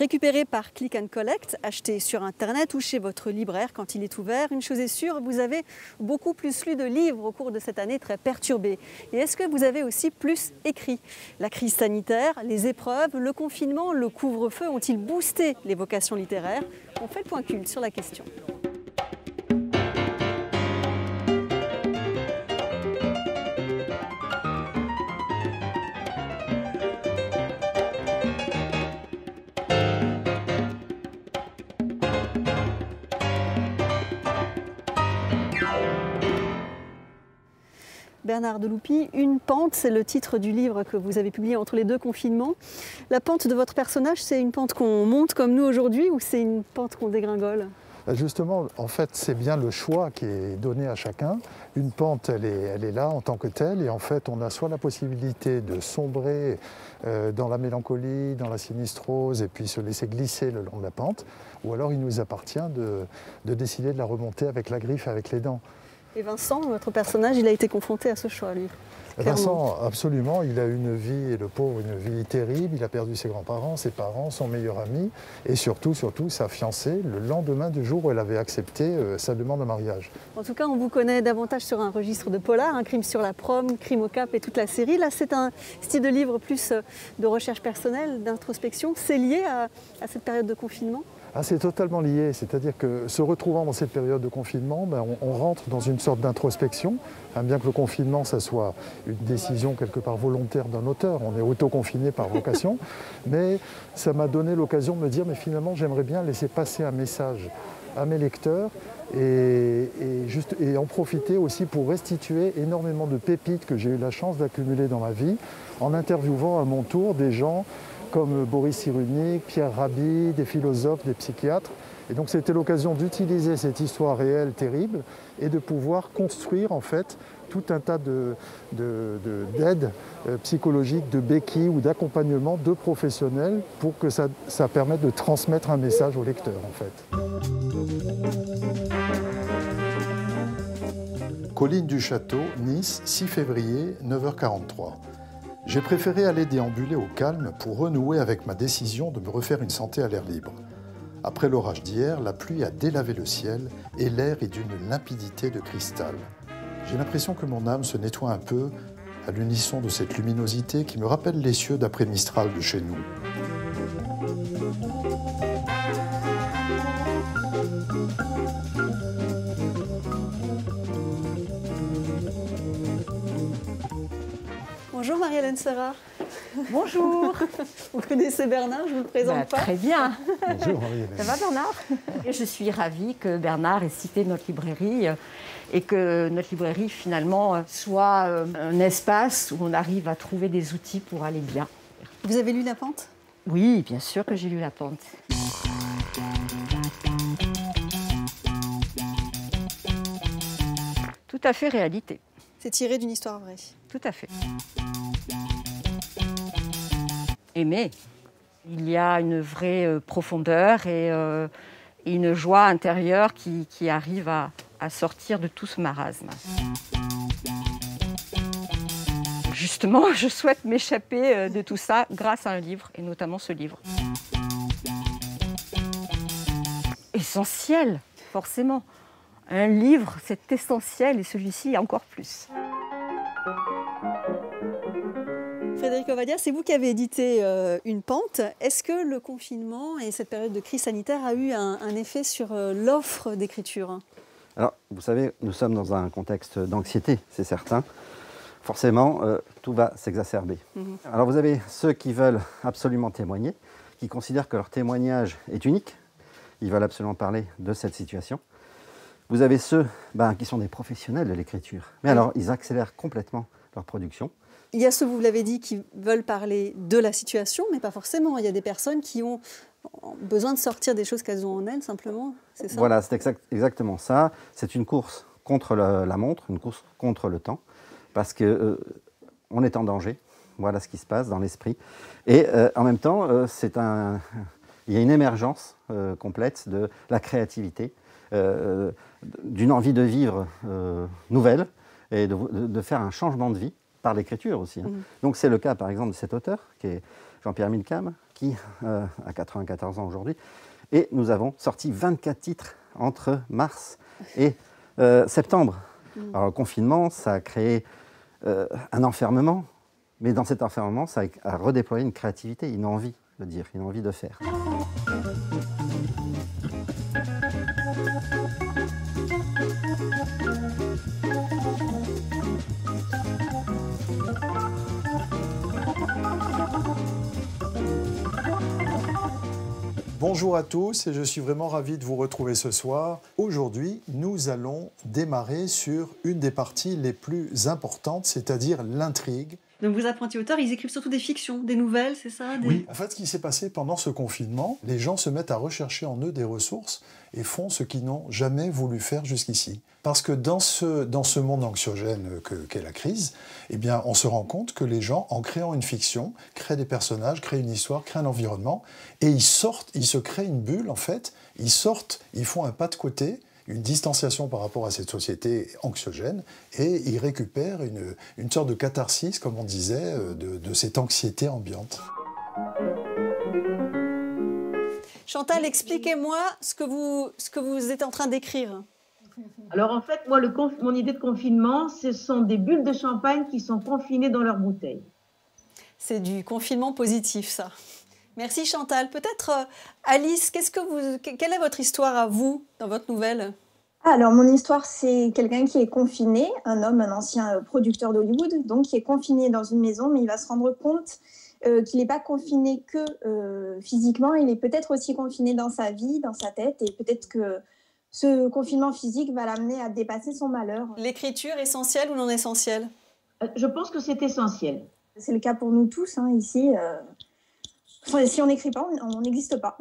Récupéré par Click and Collect, acheté sur Internet ou chez votre libraire quand il est ouvert, une chose est sûre, vous avez beaucoup plus lu de livres au cours de cette année très perturbée. Et est-ce que vous avez aussi plus écrit? La crise sanitaire, les épreuves, le confinement, le couvre-feu ont-ils boosté les vocations littéraires? On fait le point culte sur la question. Bernard Deloupy, Une pente, c'est le titre du livre que vous avez publié entre les deux confinements. La pente de votre personnage, c'est une pente qu'on monte comme nous aujourd'hui ou c'est une pente qu'on dégringole? Justement, en fait, c'est bien le choix qui est donné à chacun. Une pente, elle est là en tant que telle et en fait, on a soit la possibilité de sombrer dans la mélancolie, dans la sinistrose et puis se laisser glisser le long de la pente, ou alors il nous appartient de décider de la remonter avec la griffe, avec les dents. Et Vincent, votre personnage, il a été confronté à ce choix, lui. Vincent, absolument, il a une vie, le pauvre, une vie terrible. Il a perdu ses grands-parents, ses parents, son meilleur ami et surtout sa fiancée le lendemain du jour où elle avait accepté sa demande en mariage. En tout cas, on vous connaît davantage sur un registre de polar, un crime sur la prom, Crime au Cap et toute la série. Là, c'est un style de livre plus de recherche personnelle, d'introspection. C'est lié à cette période de confinement ? C'est totalement lié, c'est-à-dire que se retrouvant dans cette période de confinement, on rentre dans une sorte d'introspection, bien que le confinement, ça soit une décision quelque part volontaire d'un auteur, on est auto-confiné par vocation, mais ça m'a donné l'occasion de me dire, mais finalement j'aimerais bien laisser passer un message à mes lecteurs et en profiter aussi pour restituer énormément de pépites que j'ai eu la chance d'accumuler dans ma vie, en interviewant à mon tour des gens comme Boris Cyrulnik, Pierre Rabhi, des philosophes, des psychiatres. Et donc c'était l'occasion d'utiliser cette histoire réelle terrible et de pouvoir construire en fait tout un tas d'aides psychologiques, de béquilles ou d'accompagnement de professionnels pour que ça permette de transmettre un message au lecteur en fait. Colline du Château, Nice, 6 février, 9h43. J'ai préféré aller déambuler au calme pour renouer avec ma décision de me refaire une santé à l'air libre. Après l'orage d'hier, la pluie a délavé le ciel et l'air est d'une limpidité de cristal. J'ai l'impression que mon âme se nettoie un peu à l'unisson de cette luminosité qui me rappelle les cieux d'après Mistral de chez nous. Bonjour Marie-Hélène Serra. Bonjour. Vous connaissez Bernard, je ne vous le présente pas. Très bien. Bonjour Marie-Hélène. Ça va Bernard? Et je suis ravie que Bernard ait cité notre librairie et que notre librairie finalement soit un espace où on arrive à trouver des outils pour aller bien. Vous avez lu La Pente? Oui, bien sûr que j'ai lu La Pente. Tout à fait réalité. C'est tiré d'une histoire vraie. Tout à fait. Mais il y a une vraie profondeur et une joie intérieure qui arrive à sortir de tout ce marasme. Justement, je souhaite m'échapper de tout ça grâce à un livre, et notamment ce livre. Essentiel, forcément. Un livre, c'est essentiel, et celui-ci encore plus. Frédéric Ovadia, c'est vous qui avez édité Une pente. Est-ce que le confinement et cette période de crise sanitaire a eu un effet sur l'offre d'écriture? Alors, vous savez, nous sommes dans un contexte d'anxiété, c'est certain. Forcément, tout va s'exacerber. Alors, vous avez ceux qui veulent absolument témoigner, qui considèrent que leur témoignage est unique. Ils veulent absolument parler de cette situation. Vous avez ceux qui sont des professionnels de l'écriture. Mais alors, ils accélèrent complètement leur production. Il y a ceux, vous l'avez dit, qui veulent parler de la situation, mais pas forcément. Il y a des personnes qui ont besoin de sortir des choses qu'elles ont en elles, simplement. C'est ça? Voilà, c'est exactement ça. C'est une course contre la montre, une course contre le temps, parce qu'on est en danger. Voilà ce qui se passe dans l'esprit. Et en même temps, il y a une émergence complète de la créativité, d'une envie de vivre nouvelle et de faire un changement de vie. par l'écriture aussi. Donc c'est le cas par exemple de cet auteur, qui est Jean-Pierre Milcam, qui a 94 ans aujourd'hui. Et nous avons sorti 24 titres entre mars et septembre. Alors le confinement, ça a créé un enfermement, mais dans cet enfermement, ça a redéployé une créativité, une envie de dire, une envie de faire. Bonjour à tous et je suis vraiment ravi de vous retrouver ce soir. Aujourd'hui, nous allons démarrer sur une des parties les plus importantes, c'est-à-dire l'intrigue. Donc vos apprentis auteurs, ils écrivent surtout des fictions, des nouvelles, c'est ça? Oui, en fait, ce qui s'est passé pendant ce confinement, les gens se mettent à rechercher en eux des ressources et font ce qu'ils n'ont jamais voulu faire jusqu'ici. Parce que dans ce monde anxiogène qu'est la crise, eh bien, on se rend compte que les gens, en créant une fiction, créent des personnages, créent une histoire, créent un environnement, et ils se créent une bulle, en fait, ils font un pas de côté, une distanciation par rapport à cette société anxiogène, et ils récupèrent une sorte de catharsis, comme on disait, de cette anxiété ambiante. Chantal, expliquez-moi ce que vous êtes en train d'écrire. Alors en fait, moi, mon idée de confinement, ce sont des bulles de champagne qui sont confinées dans leur bouteille. C'est du confinement positif, ça. Merci Chantal. Peut-être Alice, quelle est votre histoire à vous dans votre nouvelle? Alors mon histoire, c'est quelqu'un qui est confiné, un homme, un ancien producteur d'Hollywood, donc qui est confiné dans une maison, mais il va se rendre compte qu'il n'est pas confiné que physiquement, il est peut-être aussi confiné dans sa vie, dans sa tête, et peut-être que ce confinement physique va l'amener à dépasser son malheur. L'écriture essentielle ou non essentielle? Je pense que c'est essentiel. C'est le cas pour nous tous, hein, ici. Si on n'écrit pas, on n'existe pas.